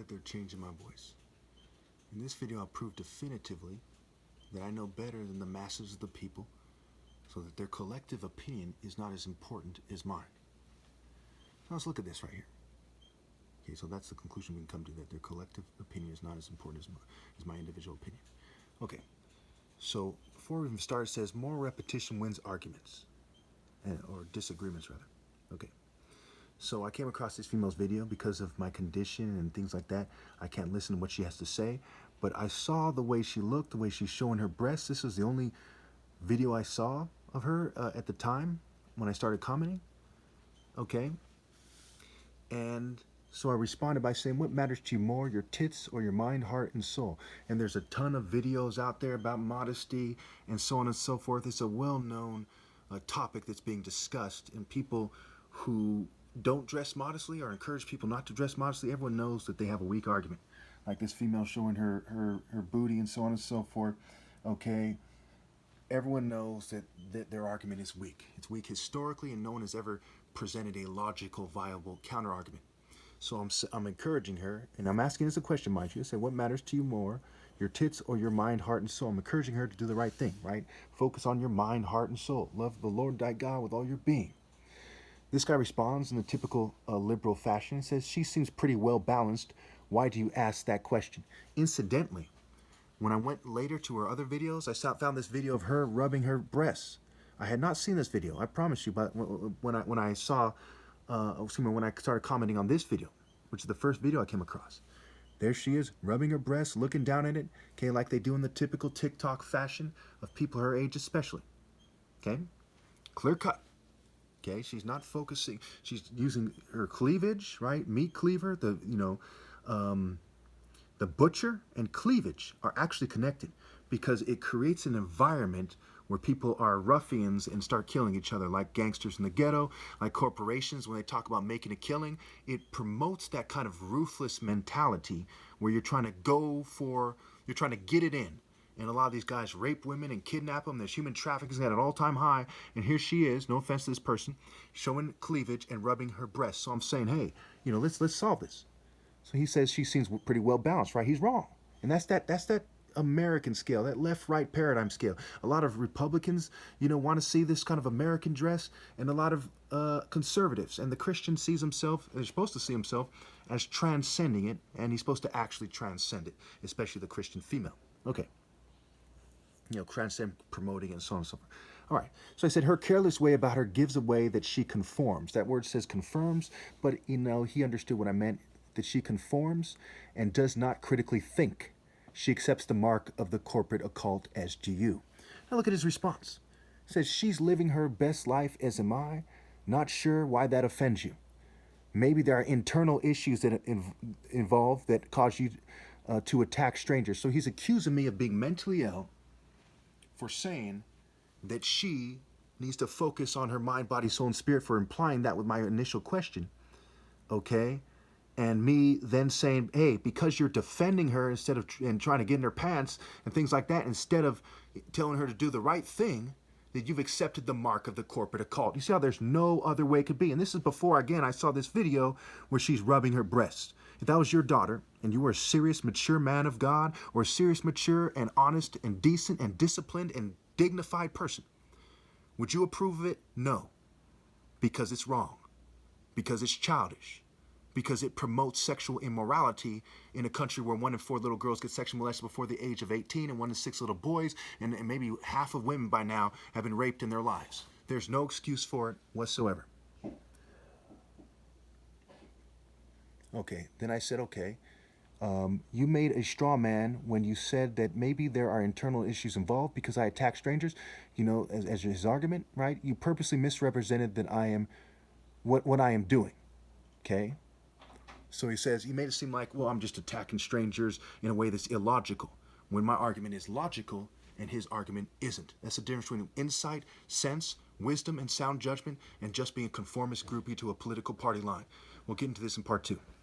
like they're changing my voice. In this video, I'll prove definitively that I know better than the masses of the people, so that their collective opinion is not as important as mine. So let's look at this right here. Okay, so that's the conclusion we can come to, that their collective opinion is not as important as my individual opinion. Okay, so before we even start, it says more repetition wins arguments, or disagreements rather. Okay, so I came across this female's video because of my condition and things like that. I can't listen to what she has to say, but I saw the way she looked, the way she's showing her breasts. This was the only video I saw of her at the time when I started commenting. Okay, and so I responded by saying, what matters to you more, your tits or your mind, heart, and soul? And there's a ton of videos out there about modesty and so on and so forth. It's a well-known topic that's being discussed, and people who don't dress modestly or encourage people not to dress modestly, everyone knows that they have a weak argument. Like this female showing her booty and so on and so forth. Okay, everyone knows that their argument is weak. It's weak historically, and no one has ever presented a logical, viable counter-argument. So I'm encouraging her, and I'm asking this a question, mind you. I say, what matters to you more, your tits or your mind, heart, and soul? I'm encouraging her to do the right thing, right? Focus on your mind, heart, and soul. Love the Lord thy God with all your being. This guy responds in the typical liberal fashion and says, she seems pretty well balanced. Why do you ask that question? Incidentally, when I went later to her other videos, I found this video of her rubbing her breasts. I had not seen this video, I promise you, but when I started commenting on this video, which is the first video I came across, there she is, rubbing her breasts, looking down at it, okay, like they do in the typical TikTok fashion of people her age especially, okay? Clear cut, okay? She's not focusing, she's using her cleavage, right? Meat cleaver, the butcher and cleavage are actually connected because it creates an environment where people are ruffians and start killing each other, like gangsters in the ghetto, like corporations when they talk about making a killing. It promotes that kind of ruthless mentality where you're trying to get it in. And a lot of these guys rape women and kidnap them. There's human trafficking at an all-time high. And here she is, no offense to this person, showing cleavage and rubbing her breasts. So I'm saying, hey, let's solve this. So he says she seems pretty well balanced, right? He's wrong. And that's that American scale, that left-right paradigm scale. A lot of Republicans, want to see this kind of American dress, and a lot of conservatives. And the Christian sees himself, is supposed to see himself, as transcending it, and he's supposed to actually transcend it, especially the Christian female. Okay. Transcend, promoting, and so on and so forth. All right. So I said her careless way about her gives away that she conforms. That word says confirms, but, he understood what I meant, that she conforms and does not critically think. She accepts the mark of the corporate occult SGU. Now look at his response. He says, she's living her best life, as am I. Not sure why that offends you. Maybe there are internal issues that involve that cause you to attack strangers. So he's accusing me of being mentally ill for saying that she needs to focus on her mind, body, soul, and spirit, for implying that with my initial question. Okay? And me then saying, hey, because you're defending her and trying to get in her pants and things like that, instead of telling her to do the right thing, that you've accepted the mark of the corporate occult. You see how there's no other way it could be. And this is before, again, I saw this video where she's rubbing her breasts. If that was your daughter, and you were a serious, mature man of God, or a serious, mature, and honest, and decent, and disciplined, and dignified person, would you approve of it? No. Because it's wrong. Because it's childish. Because it promotes sexual immorality in a country where 1 in 4 little girls get sexually molested before the age of 18, and 1 in 6 little boys, and maybe half of women by now have been raped in their lives. There's no excuse for it whatsoever. Okay, then I said, okay, you made a straw man when you said that maybe there are internal issues involved because I attack strangers, as his argument, right? You purposely misrepresented that I am, what I am doing, okay? So he says, he made it seem like, well, I'm just attacking strangers in a way that's illogical, when my argument is logical and his argument isn't. That's the difference between insight, sense, wisdom, and sound judgment, and just being a conformist groupie to a political party line. We'll get into this in part 2.